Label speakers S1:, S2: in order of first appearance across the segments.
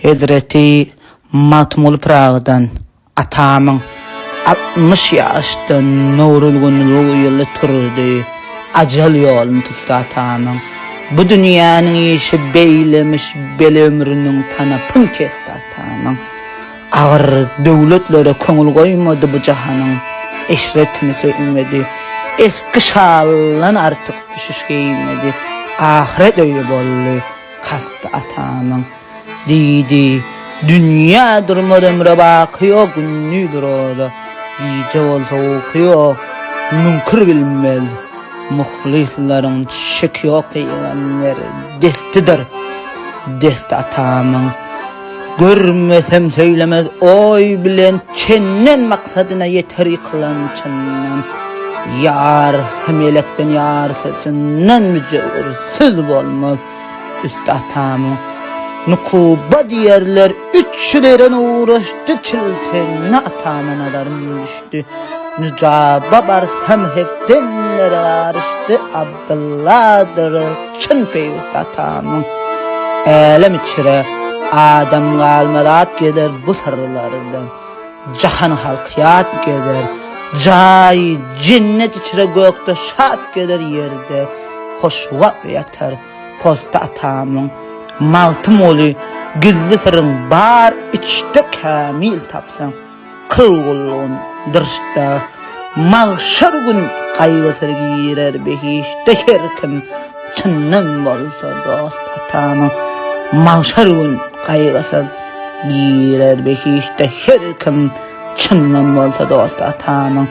S1: Hazreti Matmul Prağ'dan atamın 60 yaşta nurulgunluğu yılı turdu. Acal yolunu tuttu atamın. Bu dünyanın işi beylemiş bel ömrünün tanapın kesti atamın. Ağır devletlere köngül koymadı bu cahanın. Eşretini söymedi. Eski şallan artık düşüş giymedi. Ahiret öyle bollu kastı atamın. Didi dünya durmadı ömre bakıyor günlüdür oda. İyice olsa okuyor münkür bilmez. Muhlislerin şek yok eylemler destidir. Desti atamın. Görmesem söylemez oy bilen çennen maksadına yeteri kılan çennen. Yar melekten yar setinden mücevhersiz olmaz. Üstü atamın. Nukuba diyerler üçlerin uğraştı çiltenine atamın adarım düştü. Nücaba barsam heftenlere karıştı. Abdullah'dır çın peyvest atamın. Elem içire adam kalmadat gelir bu sarılardan. Cahan halkiyat gelir. Cay cennet içire gökte şat gelir yerde. Hoşvak yatar posta atamın. Maltım olu gizli sırrın bar içte kamil tapsan. Kıl kulluğun dırışta mahşar gün kaygısır girer behişte herkim çınnan bolsa dost atamın. Mahşar gün kaygısır girer behişte herkim çınnan bolsa dost atamın.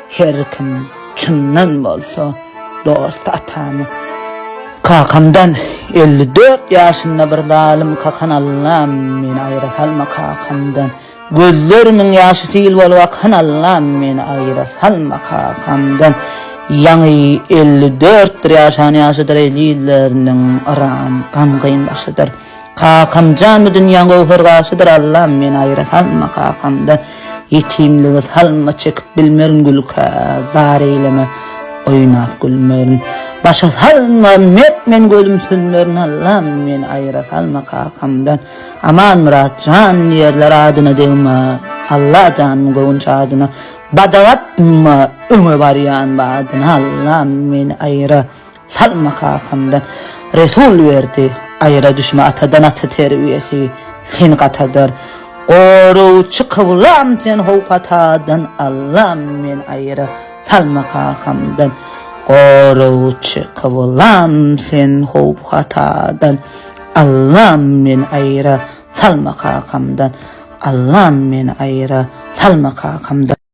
S1: Herkim çınnan bolsa dost atamın. Kakamdan 54 yaşında bir zalim kakan Allah'ım beni ayıra salma kakamdan. Gözlerimin yaşı sil bol vakan Allah'ım beni ayıra salma kakamdan. Yani 54 yaşıdır ellerinin aram kamgayın başıdır. Kakam canı dünyanın gövhergasıdır Allah'ım beni ayıra salma kakamdan. Yetimliği salma çekip bilmerin gülka zar eyleme oynak gülmerin. Başa salma men gözüm sülmerin Allah'ım men ayıra salma kakamdan. Aman Murat can yerler adına değme Allah canımı gövünç adına. Badavatma ömür bariyan badına Allah'ım men ayıra salma kakamdan. Resul verdi ayıra düşme atadan atı terbiyesi sen katadır. Oruçu kıvlam sen hop atadan Allah'ım men ayıra salma kakamdan. Koruçu kıvılam sen hop hatadan Allah'ım men ayıra salma kakamdan. Allah'ım men ayıra salma kakamdan.